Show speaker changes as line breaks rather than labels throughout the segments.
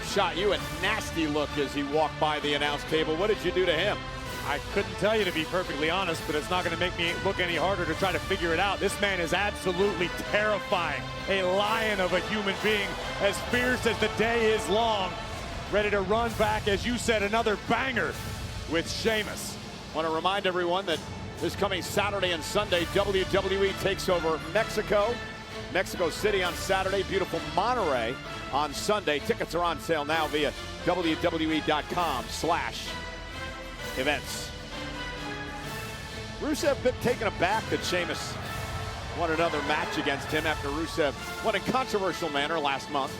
Shot you a nasty look as he walked by the announce table. What did you do to him?
I couldn't tell you, to be perfectly honest, but it's not going to make me look any harder to try to figure it out. This man is absolutely terrifying. A lion of a human being, as fierce as the day is long. Ready to run back, as you said, another banger with Sheamus.
Want to remind everyone that this coming Saturday and Sunday, WWE takes over Mexico City on Saturday, beautiful Monterey on Sunday. Tickets are on sale now via WWE.com/events. Rusev been taken aback that Sheamus won another match against him after Rusev won in controversial manner last month.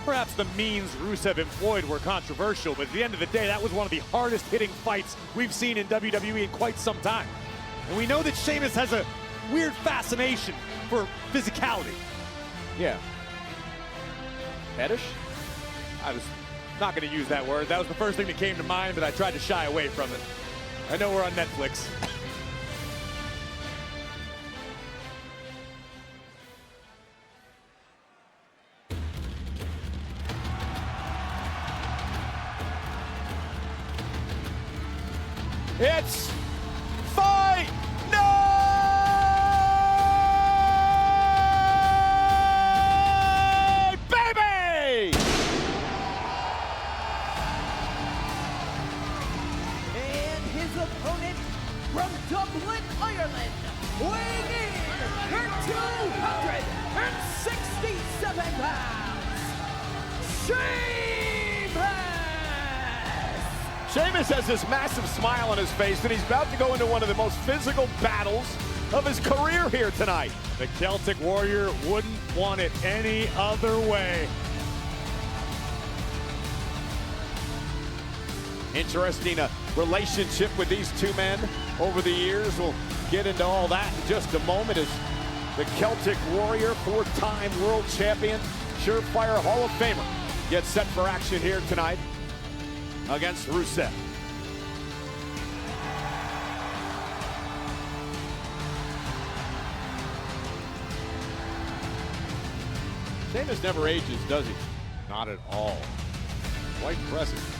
Perhaps the means Rusev employed were controversial, but at the end of the day, that was one of the hardest hitting fights we've seen in WWE in quite some time. And we know that Sheamus has a weird fascination for physicality.
Yeah. Fetish?
I was not going to use that word. That was the first thing that came to mind, but I tried to shy away from it. I know we're on Netflix.
It's Fight Night, baby!
And his opponent from Dublin, Ireland, weighing in at 267 pounds,
Sheamus has this massive smile on his face, and he's about to go into one of the most physical battles of his career here tonight.
The Celtic Warrior wouldn't want it any other way.
Interesting relationship with these two men over the years. We'll get into all that in just a moment as the Celtic Warrior, four-time world champion, surefire Hall of Famer, gets set for action here tonight against Rusev. Sheamus never ages, does he?
Not at all. Quite impressive.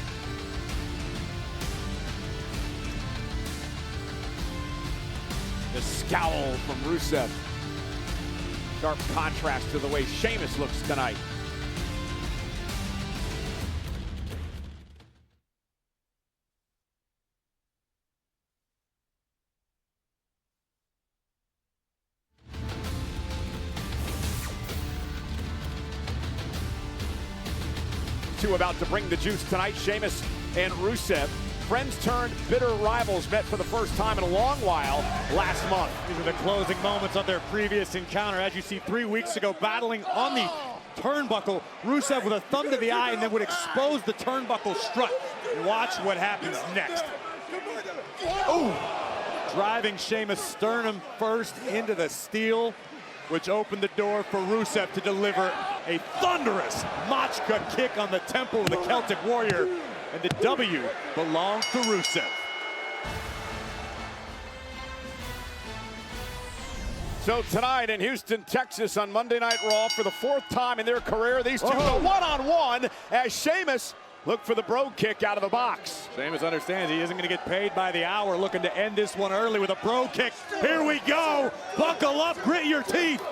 The scowl from Rusev. Sharp contrast to the way Sheamus looks tonight. Two about to bring the juice tonight, Sheamus and Rusev. Friends turned bitter rivals met for the first time in a long while last month.
These are the closing moments of their previous encounter. As you see, 3 weeks ago, battling on the turnbuckle, Rusev with a thumb to the eye and then would expose the turnbuckle strut. Watch what happens next. Oh! Driving Sheamus' sternum first into the steel, which opened the door for Rusev to deliver a thunderous Machka kick on the temple of the Celtic Warrior, and the W belongs to Rusev.
So tonight in Houston, Texas on Monday Night Raw, for the fourth time in their career, these two go one-on-one as Sheamus look for the brogue kick out of the box.
Sheamus understands he isn't going to get paid by the hour, looking to end this one early with a brogue kick. Here we go. Buckle up, grit your teeth.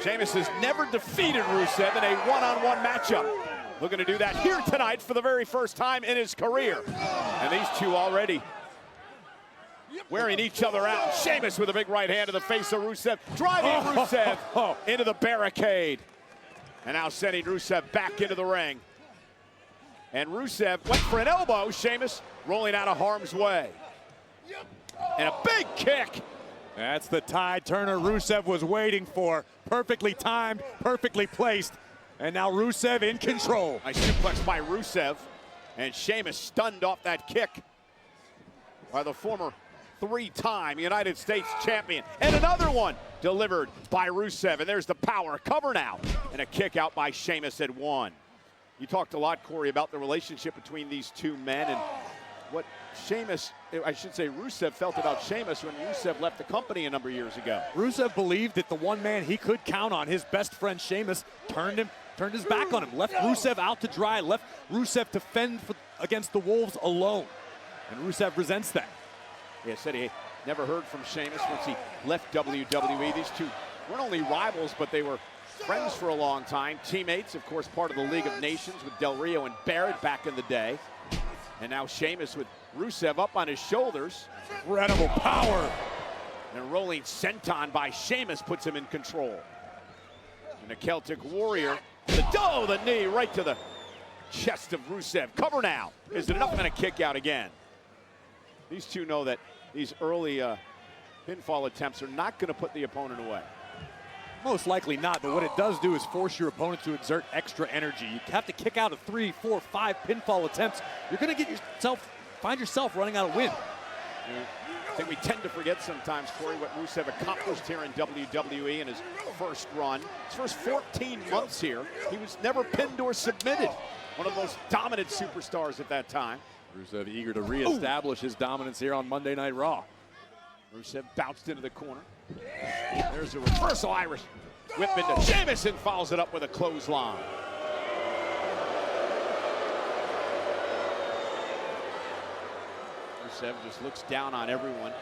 Sheamus has never defeated Rusev in a one-on-one matchup. Looking to do that here tonight for the very first time in his career. And these two already wearing each other out. Sheamus with a big right hand to the face of Rusev, driving Rusev into the barricade. And now sending Rusev back into the ring. And Rusev went for an elbow. Sheamus rolling out of harm's way. And a big kick.
That's the tide turner Rusev was waiting for. Perfectly timed, perfectly placed. And now Rusev in control.
Nice suplex by Rusev. And Sheamus stunned off that kick by the former three-time United States champion. And another one delivered by Rusev. And there's the power. Cover now. And a kick out by Sheamus at one. You talked a lot, Corey, about the relationship between these two men and what Rusev felt about Sheamus when Rusev left the company a number of years ago.
Rusev believed that the one man he could count on, his best friend Sheamus, turned him turned his back on him, left Rusev out to dry, left Rusev to fend against the Wolves alone. And Rusev resents that.
Yeah, said he never heard from Sheamus once he left WWE. These two weren't only rivals, but they were friends for a long time. Teammates, of course, part of the League of Nations with Del Rio and Barrett back in the day. And now Sheamus with Rusev up on his shoulders.
Incredible power.
And a rolling senton by Sheamus puts him in control. And a Celtic Warrior, the knee right to the chest of Rusev. Cover now. Is it enough? And a kick out again. These two know that these early pinfall attempts are not going to put the opponent away.
Most likely not, but what it does do is force your opponent to exert extra energy. You have to kick out of 3, 4, 5 pinfall attempts. You're going to find yourself running out of wind.
I think we tend to forget sometimes, Corey, what Rusev accomplished here in WWE in his first run. His first 14 months here, he was never pinned or submitted. One of the most dominant superstars at that time.
Rusev eager to reestablish his dominance here on Monday Night Raw.
Rusev bounced into the corner. There's a reversal Irish whip into Sheamus and follows it up with a clothesline. Rusev just looks down on everyone.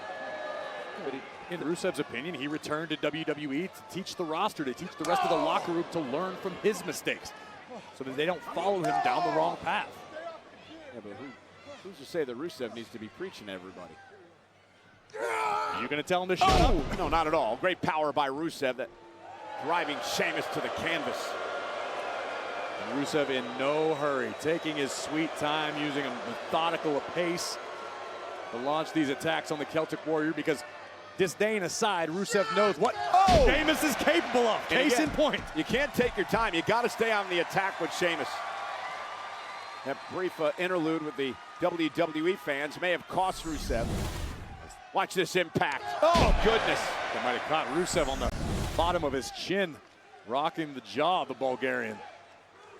But in Rusev's opinion, he returned to WWE to teach the roster, to teach the rest of the locker room to learn from his mistakes so that they don't follow him down the wrong path.
Yeah, but who's to say that Rusev needs to be preaching to everybody?
Are you going to tell him to shut up?
No, not at all. Great power by Rusev, that driving Sheamus to the canvas.
And Rusev in no hurry, taking his sweet time, using a methodical pace to launch these attacks on the Celtic Warrior, because disdain aside, Rusev knows what Sheamus is capable of. Case in point.
You can't take your time. You got to stay on the attack with Sheamus. That brief interlude with the WWE fans may have cost Rusev. Watch this impact. Oh, goodness.
They might have caught Rusev on the bottom of his chin, rocking the jaw of the Bulgarian.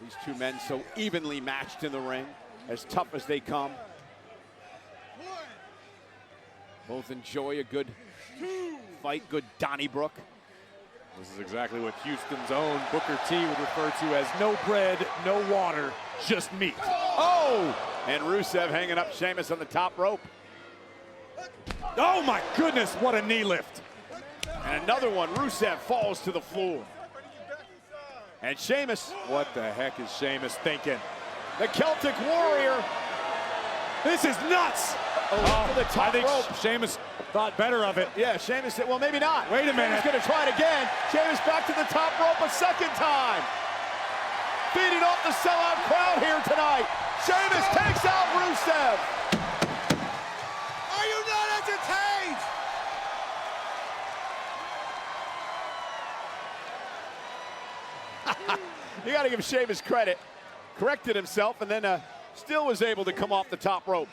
These two men so evenly matched in the ring, as tough as they come. Both enjoy a good fight, good Donnybrook.
This is exactly what Houston's own Booker T would refer to as no bread, no water, just meat.
Oh! And Rusev hanging up Sheamus on the top rope.
Oh my goodness, what a knee lift.
And another one, Rusev falls to the floor. And Sheamus.
What the heck is Sheamus thinking?
The Celtic Warrior.
This is nuts.
To the top
I think
rope.
Sheamus thought better of it.
Yeah, Sheamus said, well, maybe not.
Wait a minute.
Sheamus going to try it again. Sheamus back to the top rope a second time. Feeding off the sellout crowd here tonight. Sheamus takes out Rusev.
Are you not entertained?
You got to give Sheamus credit. Corrected himself and then still was able to come off the top rope.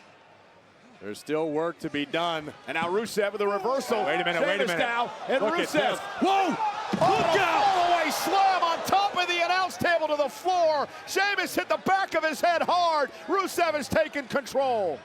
There's still work to be done.
And now Rusev with a reversal.
Wait a minute, wait a minute.
Now, and
Look
Rusev.
at this. Whoa! Look out!
All-the-way slam on top of the announce table to the floor. Sheamus hit the back of his head hard. Rusev has taken control.